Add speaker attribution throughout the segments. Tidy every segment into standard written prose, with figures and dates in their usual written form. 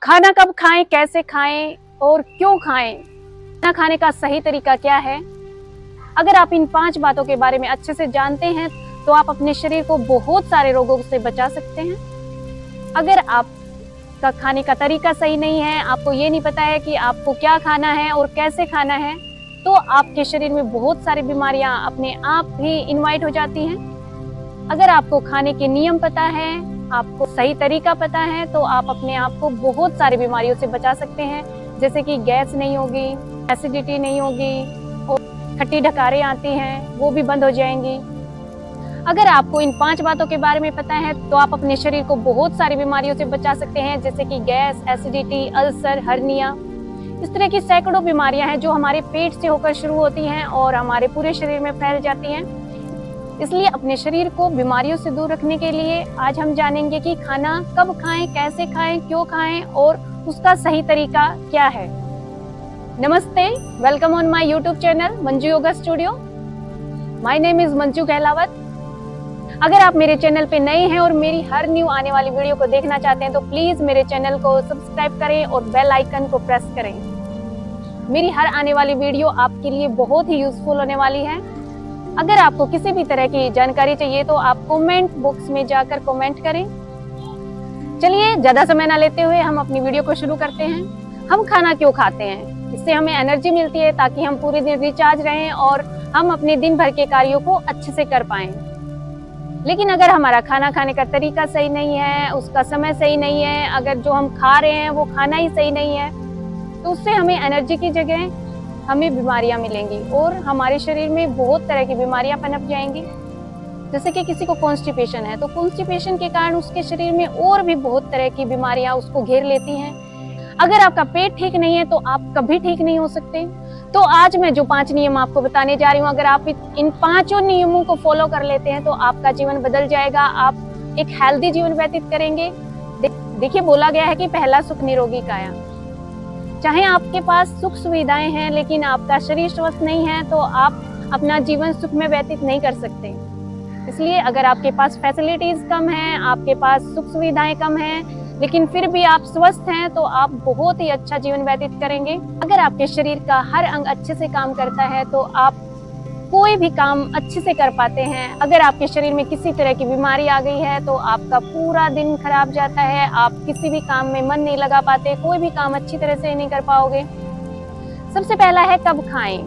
Speaker 1: खाना कब खाएं, कैसे खाएं और क्यों खाएं? खाना खाने का सही तरीका क्या है? अगर आप इन 5 बातों के बारे में अच्छे से जानते हैं तो आप अपने शरीर को बहुत सारे रोगों से बचा सकते हैं। अगर आपका खाने का तरीका सही नहीं है, आपको ये नहीं पता है कि आपको क्या खाना है और कैसे खाना है, तो आपके शरीर में बहुत सारी बीमारियां अपने आप ही इनवाइट हो जाती हैं। अगर आपको खाने के नियम पता है, आपको सही तरीका पता है, तो आप अपने आप को बहुत सारी बीमारियों से बचा सकते हैं, जैसे कि गैस नहीं होगी, एसिडिटी नहीं होगी और खट्टी ढकारें आती हैं वो भी बंद हो जाएंगी। अगर आपको इन 5 बातों के बारे में पता है तो आप अपने शरीर को बहुत सारी बीमारियों से बचा सकते हैं, जैसे कि गैस, एसिडिटी, अल्सर, हर्निया। इस तरह की सैकड़ों बीमारियां हैं जो हमारे पेट से होकर शुरू होती हैं और हमारे पूरे शरीर में फैल जाती हैं। इसलिए अपने शरीर को बीमारियों से दूर रखने के लिए आज हम जानेंगे कि खाना कब खाएं, कैसे खाएं, क्यों खाएं और उसका सही तरीका क्या है। नमस्ते, welcome on my YouTube channel Manju yoga studio. My name is Manju Gahlawat. अगर आप मेरे चैनल पे नए हैं और मेरी हर न्यू आने वाली वीडियो को देखना चाहते हैं तो प्लीज मेरे चैनल को सब्सक्राइब करें और बेल आइकन को प्रेस करें। मेरी हर आने वाली वीडियो आपके लिए बहुत ही यूजफुल होने वाली है। अगर आपको किसी भी तरह की जानकारी चाहिए तो आप कमेंट बॉक्स में जाकर कमेंट करें। चलिए ज्यादा समय ना लेते हुए हम अपनी वीडियो को शुरू करते हैं। हम खाना क्यों खाते हैं? इससे हमें एनर्जी मिलती है ताकि हम पूरे दिन रिचार्ज रहें और हम अपने दिन भर के कार्यों को अच्छे से कर पाएं। लेकिन अगर हमारा खाना खाने का तरीका सही नहीं है, उसका समय सही नहीं है, अगर जो हम खा रहे हैं वो खाना ही सही नहीं है, तो उससे हमें एनर्जी की जगह हमें बीमारियां मिलेंगी और हमारे शरीर में बहुत तरह की बीमारियां पनप जाएंगी। जैसे कि किसी को कॉन्स्टिपेशन है तो कॉन्स्टिपेशन के कारण उसके शरीर में और भी बहुत तरह की बीमारियां उसको घेर लेती हैं। अगर आपका पेट ठीक नहीं है तो आप कभी ठीक नहीं हो सकते। तो आज मैं जो 5 नियम आपको बताने जा रही हूँ, अगर आप इन 5 नियमों को फॉलो कर लेते हैं तो आपका जीवन बदल जाएगा। आप एक हेल्दी जीवन व्यतीत करेंगे। देखिए, बोला गया है कि पहला सुख निरोगी काया। चाहे आपके पास सुख सुविधाएं हैं लेकिन आपका शरीर स्वस्थ नहीं है तो आप अपना जीवन सुख में व्यतीत नहीं कर सकते। इसलिए अगर आपके पास फैसिलिटीज कम हैं, आपके पास सुख सुविधाएं कम हैं, लेकिन फिर भी आप स्वस्थ हैं तो आप बहुत ही अच्छा जीवन व्यतीत करेंगे। अगर आपके शरीर का हर अंग अच्छे से काम करता है तो आप कोई भी काम अच्छे से कर पाते हैं। अगर आपके शरीर में किसी तरह की बीमारी आ गई है तो आपका पूरा दिन खराब जाता है, आप किसी भी काम में मन नहीं लगा पाते, कोई भी काम अच्छी तरह से नहीं कर पाओगे। सबसे पहला है कब खाएं।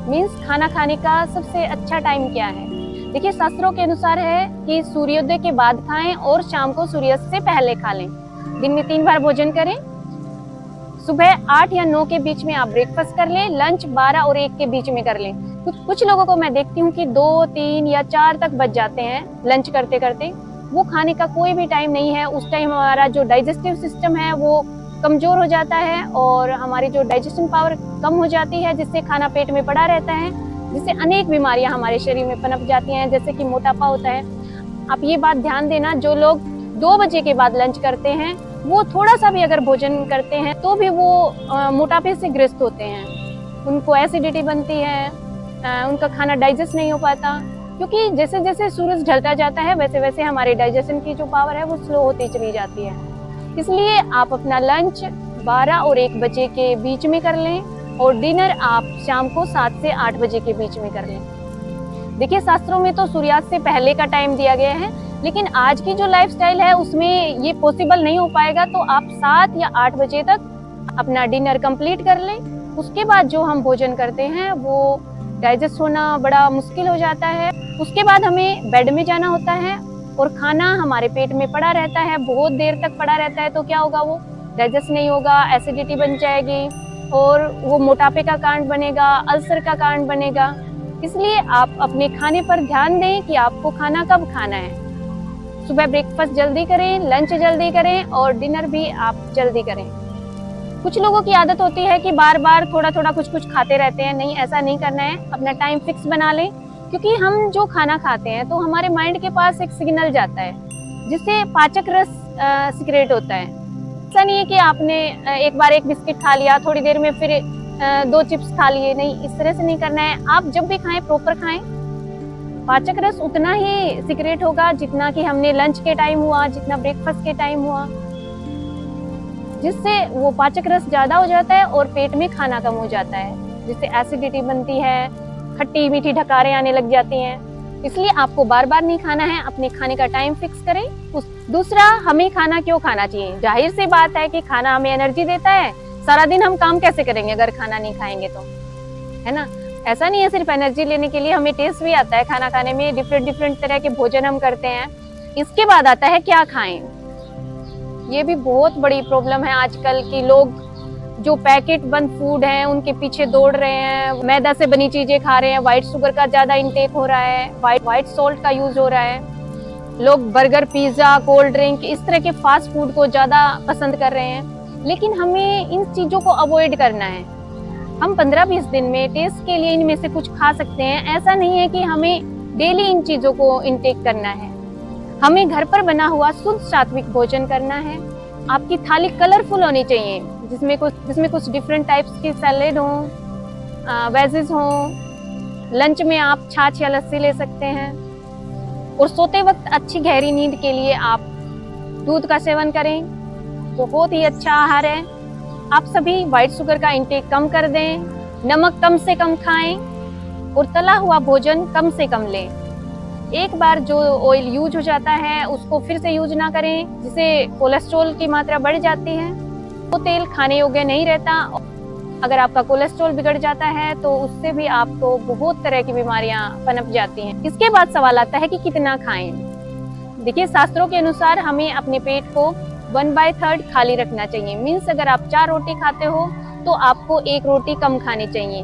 Speaker 1: मीन्स खाना खाने का सबसे अच्छा टाइम क्या है? देखिए, शास्त्रों के अनुसार है कि सूर्योदय के बाद खाएं और शाम को सूर्यास्त से पहले खा लें। दिन में 3 बार भोजन करें। सुबह 8 या 9 के बीच में आप ब्रेकफास्ट कर लें। लंच 12 और 1 के बीच में कर लें। कुछ लोगों को मैं देखती हूँ कि 2, 3 या 4 तक बज जाते हैं लंच करते करते। वो खाने का कोई भी टाइम नहीं है। उस टाइम हमारा जो डाइजेस्टिव सिस्टम है वो कमजोर हो जाता है और हमारी जो डाइजेशन पावर कम हो जाती है, जिससे खाना पेट में पड़ा रहता है, जिससे अनेक बीमारियां हमारे शरीर में पनप जाती हैं, जैसे कि मोटापा होता है। आप ये बात ध्यान देना, जो लोग 2 बजे के बाद लंच करते हैं वो थोड़ा सा भी अगर भोजन करते हैं तो भी वो मोटापे से ग्रस्त होते हैं। उनको एसिडिटी बनती है, उनका खाना डाइजेस्ट नहीं हो पाता, क्योंकि जैसे जैसे सूरज ढलता जाता है वैसे वैसे हमारे डाइजेशन की जो पावर है वो स्लो होती चली जाती है। इसलिए आप अपना लंच 12 और 1 बजे के बीच में कर लें और डिनर आप शाम को 7 से 8 बजे के बीच में कर लें। देखिए, शास्त्रों में तो सूर्यास्त से पहले का टाइम दिया गया है, लेकिन आज की जो लाइफस्टाइल है उसमें ये पॉसिबल नहीं हो पाएगा। तो आप 7 या 8 बजे तक अपना डिनर कंप्लीट कर लें। उसके बाद जो हम भोजन करते हैं वो डाइजेस्ट होना बड़ा मुश्किल हो जाता है। उसके बाद हमें बेड में जाना होता है और खाना हमारे पेट में पड़ा रहता है, बहुत देर तक पड़ा रहता है, तो क्या होगा, वो डाइजेस्ट नहीं होगा, एसिडिटी बन जाएगी और वो मोटापे का कारण बनेगा, अल्सर का कारण बनेगा। इसलिए आप अपने खाने पर ध्यान दें कि आपको खाना कब खाना है। सुबह ब्रेकफास्ट जल्दी करें, लंच जल्दी करें और डिनर भी आप जल्दी करें। कुछ लोगों की आदत होती है कि बार बार थोड़ा थोड़ा कुछ कुछ खाते रहते हैं। नहीं, ऐसा नहीं करना है। अपना टाइम फिक्स बना लें, क्योंकि हम जो खाना खाते हैं तो हमारे माइंड के पास एक सिग्नल जाता है जिससे पाचक रस सिक्रेट होता है। ऐसा नहीं है कि आपने एक बार 1 बिस्किट खा लिया, थोड़ी देर में फिर 2 चिप्स खा लिए। नहीं, इस तरह से नहीं करना है। आप जब भी खाएं प्रॉपर खाएं। पाचक रस उतना ही सिक्रेट होगा जितना कि हमने लंच के टाइम हुआ, जितना ब्रेकफास्ट के टाइम हुआ। जिससे वो पाचक रस ज्यादा हो जाता है और पेट में खाना कम हो जाता है, जिससे एसिडिटी बनती है, खट्टी मीठी ढकारें आने लग जाती हैं। इसलिए आपको बार बार नहीं खाना है, अपने खाने का टाइम फिक्स करें। दूसरा, हमें खाना क्यों खाना चाहिए? जाहिर सी बात है कि खाना हमें एनर्जी देता है। सारा दिन हम काम कैसे करेंगे अगर खाना नहीं खाएंगे तो, है ना? ऐसा नहीं है सिर्फ एनर्जी लेने के लिए, हमें टेस्ट भी आता है खाना खाने में, डिफरेंट तरह के भोजन हम करते हैं। इसके बाद आता है क्या खाएं। ये भी बहुत बड़ी प्रॉब्लम है आजकल की, लोग जो पैकेट बंद फूड हैं उनके पीछे दौड़ रहे हैं, मैदा से बनी चीजें खा रहे हैं, व्हाइट शुगर का ज्यादा इंटेक हो रहा है, व्हाइट सॉल्ट का यूज हो रहा है। लोग बर्गर, पिज्जा, कोल्ड ड्रिंक, इस तरह के फास्ट फूड को ज्यादा पसंद कर रहे हैं। लेकिन हमें इन चीजों को अवॉइड करना है। हम 15-20 दिन में टेस्ट के लिए इनमें से कुछ खा सकते हैं। ऐसा नहीं है कि हमें डेली इन चीजों को इंटेक करना है। हमें घर पर बना हुआ शुद्ध सात्विक भोजन करना है। आपकी थाली कलरफुल होनी चाहिए, जिसमें कुछ डिफरेंट टाइप्स की सैलेड हो, वेजेस हो। लंच में आप छाछ या लस्सी ले सकते हैं। और सोते वक्त अच्छी गहरी नींद के लिए आप दूध का सेवन करें, बहुत ही अच्छा आहार है। आप सभी व्हाइट शुगर का इंटेक कम कर दें, नमक कम से कम खाएं और तला हुआ भोजन कम से कम लें। एक बार जो ऑयल यूज हो जाता है उसको फिर से यूज ना करें, जिससे कोलेस्ट्रॉल की मात्रा बढ़ जाती है। वो तेल खाने योग्य नहीं रहता। अगर आपका कोलेस्ट्रॉल बिगड़ जाता है तो उससे भी आपको बहुत तरह की बीमारियां पनप जाती हैं। इसके बाद सवाल आता है कि कितना खाएं। देखिए, शास्त्रों के अनुसार हमें अपने पेट को 1/3 खाली रखना चाहिए। मीन्स अगर आप 4 रोटी खाते हो तो आपको 1 रोटी कम खानी चाहिए।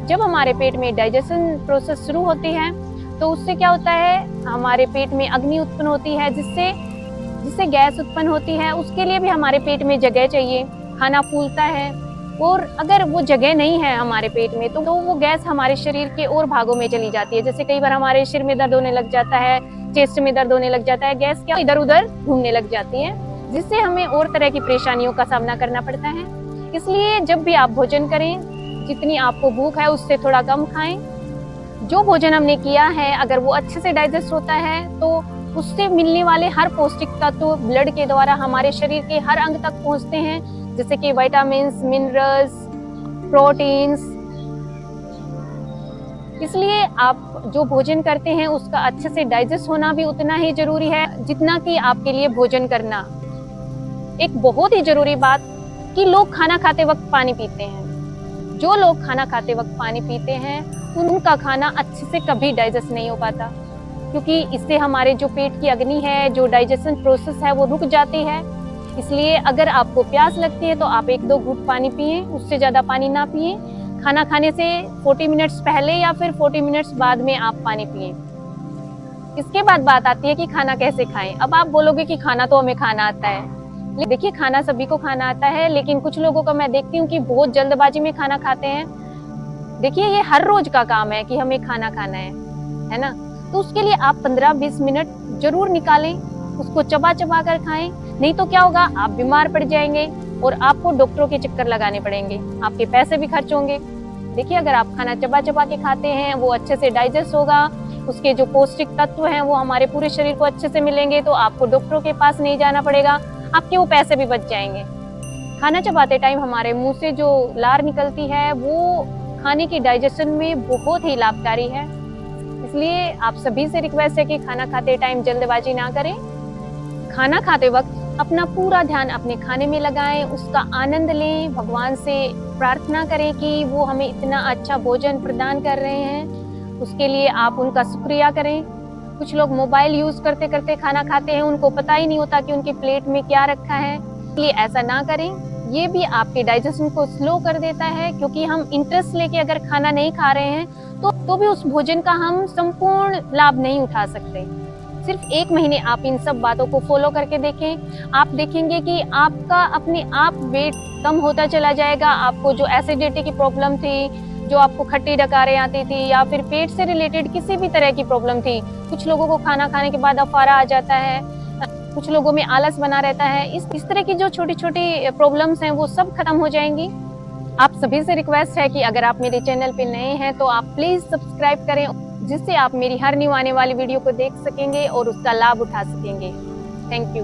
Speaker 1: जब हमारे पेट में डाइजेशन प्रोसेस शुरू होती है तो उससे क्या होता है, हमारे पेट में अग्नि उत्पन्न होती है, जिससे गैस उत्पन्न होती है। उसके लिए भी हमारे पेट में जगह चाहिए, खाना फूलता है। और अगर वो जगह नहीं है हमारे पेट में तो वो गैस हमारे शरीर के और भागों में चली जाती है। जैसे कई बार हमारे सिर में दर्द होने लग जाता है, चेस्ट में दर्द होने लग जाता है, गैस क्या इधर उधर घूमने लग जाती है, जिससे हमें और तरह की परेशानियों का सामना करना पड़ता है। इसलिए जब भी आप भोजन करें, जितनी आपको भूख है उससे थोड़ा कम खाएं। जो भोजन हमने किया है अगर वो अच्छे से डाइजेस्ट होता है तो उससे मिलने वाले हर पौष्टिक तत्व ब्लड के द्वारा हमारे शरीर के हर अंग तक पहुंचते हैं, जैसे कि विटामिन्स, मिनरल्स, प्रोटीन्स। इसलिए आप जो भोजन करते हैं उसका अच्छे से डाइजेस्ट होना भी उतना ही जरूरी है जितना कि आपके लिए भोजन करना। एक बहुत ही जरूरी बात कि लोग खाना खाते वक्त पानी पीते हैं। जो लोग खाना खाते वक्त पानी पीते हैं उनका खाना अच्छे से कभी डाइजेस्ट नहीं हो पाता, क्योंकि इससे हमारे जो पेट की अग्नि है, जो डाइजेशन प्रोसेस है वो रुक जाती है। इसलिए अगर आपको प्यास लगती है तो आप 1-2 घूंट पानी पिए, उससे ज्यादा पानी ना पिए। खाना खाने से 40 मिनट्स पहले या फिर 40 मिनट्स बाद में आप पानी पिए। इसके बाद बात आती है कि खाना कैसे खाएं। अब आप बोलोगे कि खाना तो हमें खाना आता है। देखिए, खाना सभी को खाना आता है, लेकिन कुछ लोगों को मैं देखती हूँ कि बहुत जल्दबाजी में खाना खाते हैं। देखिए, ये हर रोज का काम है कि हमें खाना खाना है ना? तो उसके लिए आप 15-20 मिनट जरूर निकालें, उसको चबा चबा कर खाएं। नहीं तो क्या होगा, आप बीमार पड़ जाएंगे और आपको डॉक्टरों के चक्कर लगाने पड़ेंगे, आपके पैसे भी खर्च होंगे। देखिए, अगर आप खाना चबा चबा के खाते हैं वो अच्छे से डाइजेस्ट होगा, उसके जो पौष्टिक तत्व हैं वो हमारे पूरे शरीर को अच्छे से मिलेंगे, तो आपको डॉक्टरों के पास नहीं जाना पड़ेगा, आपके वो पैसे भी बच जाएंगे। खाना चबाते टाइम हमारे मुंह से जो लार निकलती है वो खाने की डाइजेशन में बहुत ही लाभकारी है। इसलिए आप सभी से रिक्वेस्ट है कि खाना खाते टाइम जल्दबाजी ना करें। खाना खाते वक्त अपना पूरा ध्यान अपने खाने में लगाएं, उसका आनंद लें, भगवान से प्रार्थना करें कि वो हमें इतना अच्छा भोजन प्रदान कर रहे हैं, उसके लिए आप उनका शुक्रिया करें। कुछ लोग मोबाइल यूज करते करते खाना खाते हैं, उनको पता ही नहीं होता कि उनकी प्लेट में क्या रखा है। इसलिए ऐसा ना करें, ये भी आपके डाइजेशन को स्लो कर देता है, क्योंकि हम इंटरेस्ट लेके अगर खाना नहीं खा रहे हैं तो भी उस भोजन का हम संपूर्ण लाभ नहीं उठा सकते। सिर्फ 1 महीने आप इन सब बातों को फॉलो करके देखें, आप देखेंगे कि आपका अपने आप वेट कम होता चला जाएगा। आपको जो एसिडिटी की प्रॉब्लम थी, जो आपको खट्टी डकारें आती थी या फिर पेट से रिलेटेड किसी भी तरह की प्रॉब्लम थी, कुछ लोगों को खाना खाने के बाद अफारा आ जाता है, कुछ लोगों में आलस बना रहता है, इस तरह की जो छोटी छोटी प्रॉब्लम्स हैं वो सब खत्म हो जाएंगी। आप सभी से रिक्वेस्ट है कि अगर आप मेरे चैनल पे नए हैं तो आप प्लीज सब्सक्राइब करें, जिससे आप मेरी हर न्यू आने वाली वीडियो को देख सकेंगे और उसका लाभ उठा सकेंगे। Thank you.